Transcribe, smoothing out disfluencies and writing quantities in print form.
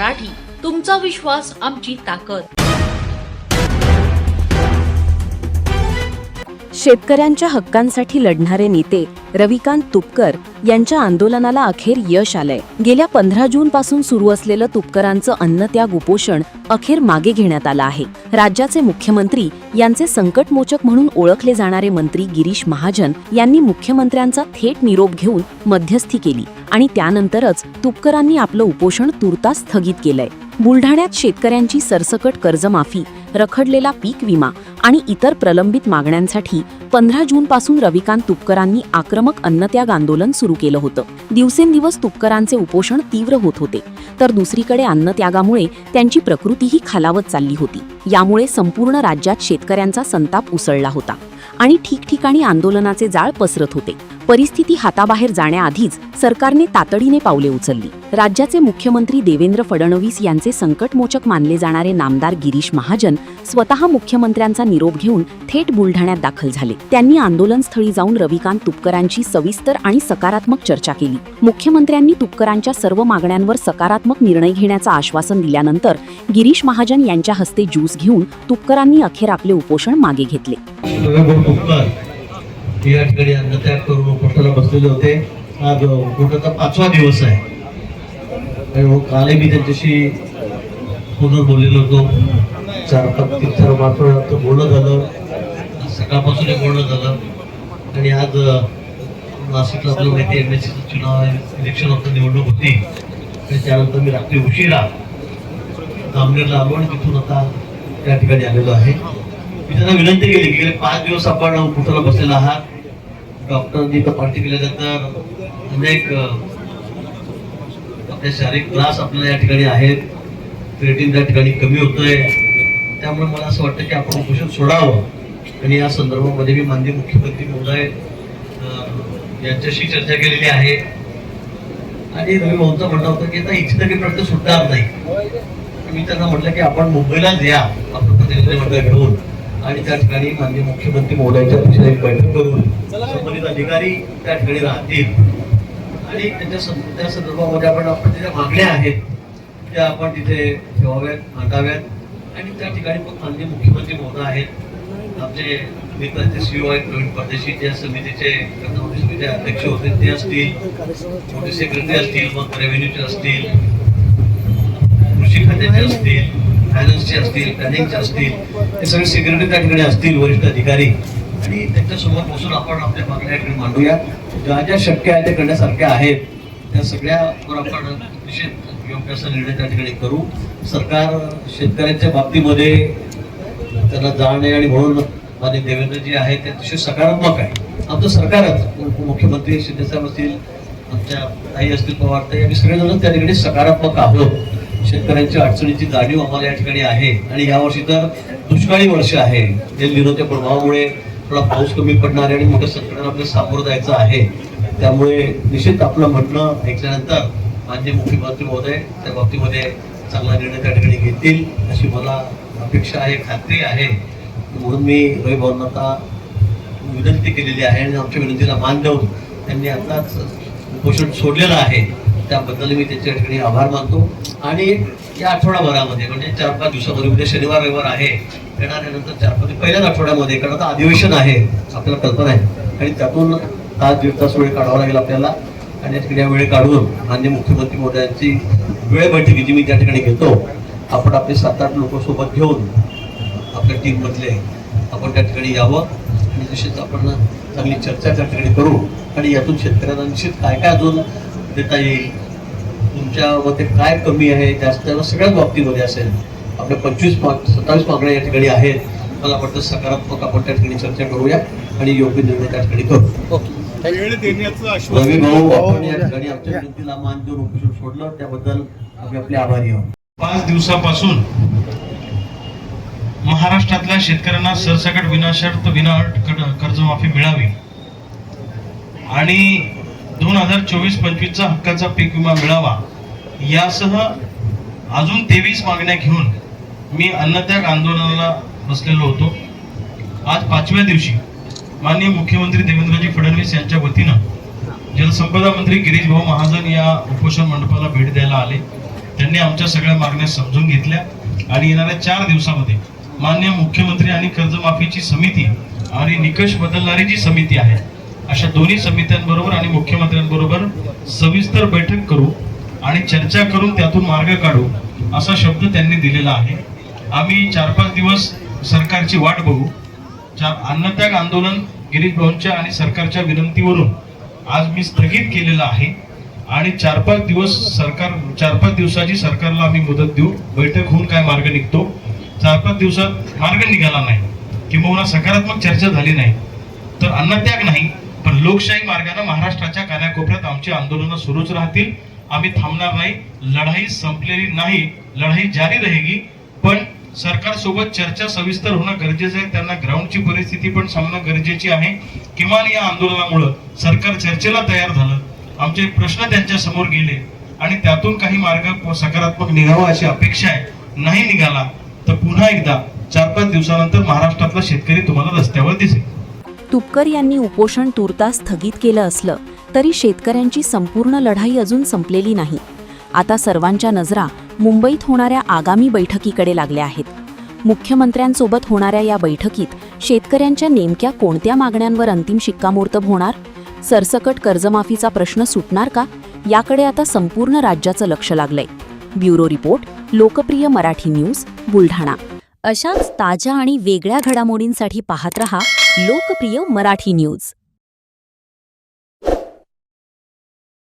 मराठी, तुमचा विश्वास आमची ताकद। शेतकऱ्यांच्या हक्कांसाठी लढणारे नेते रविकांत तुपकर यांच्या आंदोलनाला अखेर यश आलंय। गेल्या 15 जून पासून सुरू असलेलं तुपकरांचं अन्नत्याग उपोषण अखेर मागे घेण्यात आलं आहे। राज्याचे मुख्यमंत्री यांचे संकटमोचक म्हणून ओळखले जाणारे मंत्री गिरीश महाजन यांनी मुख्यमंत्र्यांचा थेट निरोप घेऊन मध्यस्थी केली आणि त्यानंतरच तुपकरांनी आपलं उपोषण तुर्तास स्थगित केलंय। बुलढाण्यात शेतकऱ्यांची सरसकट कर्जमाफी, रखडलेला पीक विमा आणि इतर प्रलंबित मागण्यांसाठी 15 जून पासून रविकांत तुपकरांनी आक्रमक अन्नत्याग आंदोलन सुरू केलं होतं। दिवसेंदिवस तुपकरांचे उपोषण तीव्र होत होते, तर दुसरीकडे अन्नत्यागामुळे त्यांची प्रकृतीही खालावत चालली होती। यामुळे संपूर्ण राज्यात शेतकऱ्यांचा संताप उसळला होता आणि ठिकठिकाणी आंदोलनाचे जाळ पसरत होते। परिस्थिती हाताबाहेर जाण्याआधीच सरकारने तातडीने पावले उचलली। राज्याचे मुख्यमंत्री देवेंद्र फडणवीस यांचे संकटमोचक मानले जाणारे नामदार गिरीश महाजन स्वतः मुख्यमंत्र्यांचा निरोप घेऊन थेट बुलढाण्यात दाखल झाले। त्यांनी आंदोलनस्थळी जाऊन रविकांत तुपकरांची सविस्तर आणि सकारात्मक चर्चा केली। मुख्यमंत्र्यांनी तुपकरांच्या सर्व मागण्यांवर सकारात्मक निर्णय घेण्याचं आश्वासन दिल्यानंतर गिरीश महाजन यांच्या हस्ते ज्यूस घेऊन तुपकरांनी अखेर आपले उपोषण मागे घेतले। या ठिकाणी अन्नत्याग करून उपोषणाला बसलेले होते। आज उपोषणाचा 5वा दिवस आहे आणि कालही मी त्यांच्याशी फोनवर बोललेलो होतो। 4-5 मात्र बोलणं झालं, सकाळपासून बोलणं झालं आणि आज नाशिकला आपलं माहिती एमएससीचं चुनाव इलेक्शन होतं, निवडणूक होती आणि त्यानंतर मी रात्री उशिरा जामनेरला आलो आणि तिथून आता त्या ठिकाणी आलेलो आहे। मी त्यांना विनंती केली की गेले 5 दिवस आपण उपोषणाला बसलेला आहात। डॉक्टरांनी तपासणी केल्यानंतर अनेक आपले शारीरिक त्रास आपल्याला या ठिकाणी आहेत, क्रिएटिन त्या ठिकाणी कमी होतोय, त्यामुळे मला असं वाटतं की आपण उपोषण सोडावं। आणि या संदर्भामध्ये मी माननीय मुख्यमंत्री महोदय यांच्याशी चर्चा केलेली आहे आणि रवी भाऊंचं म्हणणं होतं की आता इथे तरी प्रश्न सुटणार नाही। मी त्यांना म्हटलं की आपण मुंबईलाच या आपलं प्रतिनिधी मंडळ घेऊन आणि त्या ठिकाणी माननीय मुख्यमंत्री महोदयांच्या अध्यक्षतेने एक बैठक करून संबंधित अधिकारी त्या ठिकाणी राहतील आणि त्या संदर्भामध्ये आपण ज्या मागण्या आहेत त्या आपण तिथे ठेवाव्यात, मांडाव्यात आणि त्या ठिकाणी पण माननीय मुख्यमंत्री महोदय आहेत, आमचे मित्रांचे सीईओ आहेत प्रवीण परदेशी, त्या समितीचे अध्यक्ष होते ते असतील, मोठे सेक्रेटरी असतील, मग रेव्हेन्यूचे असतील, कृषी खात्याचे असतील, फायनान्सचे असतील, प्लॅनिंगचे असतील, हे सगळे सेक्रेटरी त्या ठिकाणी असतील, वरिष्ठ अधिकारी, आणि त्यांच्यासोबत बसून आपण आपल्या मागण्या ठिकाणी मांडूया। ज्या ज्या शक्य आहे ते करण्यासारख्या आहेत त्या सगळ्यावर आपण निश्चित योग्य असा निर्णय त्या ठिकाणी करू। सरकार शेतकऱ्यांच्या बाबतीमध्ये त्यांना जाण आहे आणि म्हणून माननीय देवेंद्रजी आहेत ते अतिशय सकारात्मक आहे। आमचं सरकारच, मुख्यमंत्री शिंदेसाहेब असतील, आमच्या ताई असतील पवार ताई, आम्ही सगळेजण त्या ठिकाणी सकारात्मक आहोत। शेतकऱ्यांच्या अडचणीची जाणीव आम्हाला या ठिकाणी आहे आणि यावर्षी तर दुष्काळी वर्ष आहे। एल निनोच्या प्रभावामुळे थोडा पाऊस कमी पडणार आहे आणि मोठ्या संकटाला आपल्याला सामोरं जायचं आहे। त्यामुळे निश्चित आपलं म्हणणं ऐकल्यानंतर माननीय मुख्यमंत्री महोदय त्या बाबतीमध्ये चांगला निर्णय त्या ठिकाणी घेतील अशी मला अपेक्षा आहे, खात्री आहे। म्हणून मी रवी भाऊंना आता विनंती केलेली आहे आणि आमच्या विनंतीला मान देऊन त्यांनी आताच उपोषण सोडलेलं आहे, त्याबद्दल मी त्याच्या ठिकाणी आभार मानतो। आणि या आठवडाभरामध्ये म्हणजे 4-5 दिवसामध्ये, उद्या शनिवार रविवार आहे, येणाऱ्यानंतर 4-5 पहिल्याच आठवड्यामध्ये, कारण आता अधिवेशन आहे आपल्याला कल्पना आहे आणि त्यातून तास 1.5 तास वेळ काढावा लागेल आपल्याला आणि या ठिकाणी वेळ काढून माननीय मुख्यमंत्री महोदयांची वेळ बैठकी जी मी त्या ठिकाणी घेतो, आपण आपले 7-8 लोक सोबत घेऊन आपल्या टीम मधले आपण त्या ठिकाणी यावं आणि निश्चित आपण चांगली चर्चा त्या ठिकाणी करू आणि यातून शेतकऱ्यांना निश्चित काय काय अजून देता येईल, तुमच्या मते काय कमी आहे, जास्त सगळ्याच बाबतीमध्ये असेल, आपल्या 25-27 मागण्या या ठिकाणी आहेत। मला वाटतं सकारात्मक आपण त्या ठिकाणी चर्चा करूया आणि योग्य निर्णय त्या ठिकाणी करू। रवी भाऊ, आपण या ठिकाणी आमच्या विनंतीला मान देऊन उपोषण सोडलं त्याबद्दल आम्ही आपले आभारी आहोत। 5 दिवसापासून महाराष्ट्रातल्या शेतकऱ्यांना सरसकट विनाशर्त विनाअट कर्जमाफी मिळावी आणि 2024-25चा हक्काचा पीक विमा मिळावा यासह अजून 23 मागण्या घेऊन मी अन्नत्याग आंदोलनाला बसलेलो होतो। आज 5व्या दिवशी माननीय मुख्यमंत्री देवेंद्रजी फडणवीस यांच्या वतीनं जलसंपदा मंत्री गिरीश भाऊ महाजन या उपोषण मंडपाला भेट द्यायला आले त्यांनी आमच्या सगळ्या मागण्या समजून घेतल्या आणि येणाऱ्या 4 दिवसामध्ये माननीय मुख्यमंत्री आणि कर्जमाफीची समिती आणि निकष बदलणारी जी समिती आहे अशा दोन्ही समित्यांबरोबर आणि मुख्यमंत्र्यांबरोबर सविस्तर बैठक करू आणि चर्चा करून त्यातून मार्ग काढू असा शब्द त्यांनी दिलेला आहे. आम्ही 4-5 दिवस सरकारची वाट बघू. अन्नत्याग आंदोलन गिरीश भाऊंच्या आणि सरकारच्या विनंतीवरून आज मी स्थगित केलेलं आहे आणि 4-5 दिवसाची सरकारला आम्ही मुदत देऊ. बैठक होऊन काय मार्ग निघतो, 4-5 दिवसात मार्ग निघाला नाही किंवा सकारात्मक चर्चा झाली नाही तर अन्नत्याग नाही पण लोकशाही मार्गाने महाराष्ट्राच्या कानाकोपऱ्यात आमची आंदोलनं सुरूच राहतील. आम्ही थांबणार नाही. लढाई संपलेली नाही, लढाई जारी रहेगी. पण सरकार सोबत चर्चा सविस्तर होणं गरजेचं आहे. त्यांना ग्राउंडची परिस्थिती पण समजणं गरजेची आहे. किमान या आंदोलनामुळे सरकार चर्चेला तयार झालं, आमचे प्रश्न त्यांच्या समोर गेले आणि त्यातून काही मार्ग सकारात्मक निघावा अशी अपेक्षा आहे. नाही निघाला तर पुन्हा एकदा 4-5 दिवसानंतर महाराष्ट्रातला शेतकरी तुम्हाला रस्त्यावर दिसेल. तुपकर यांनी उपोषण तूर्तास स्थगित केलं असलं तरी शेतकऱ्यांची संपूर्ण लढाई अजून संपलेली नाही. आता सर्वांच्या नजरा मुंबईत होणाऱ्या आगामी बैठकीकडे लागल्या आहेत. मुख्यमंत्र्यांसोबत होणाऱ्या या बैठकीत शेतकऱ्यांच्या नेमक्या कोणत्या मागण्यांवर अंतिम शिक्कामोर्तब होणार? सरसकट कर्जमाफीचा प्रश्न सुटणार का? याकडे आता संपूर्ण राज्याचं लक्ष लागलंय. ब्युरो रिपोर्ट, लोकप्रिय मराठी न्यूज, बुलढाणा. अशाच ताज्या आणि वेगळ्या घडामोडींसाठी पाहत रहा लोकप्रिय मराठी न्यूज.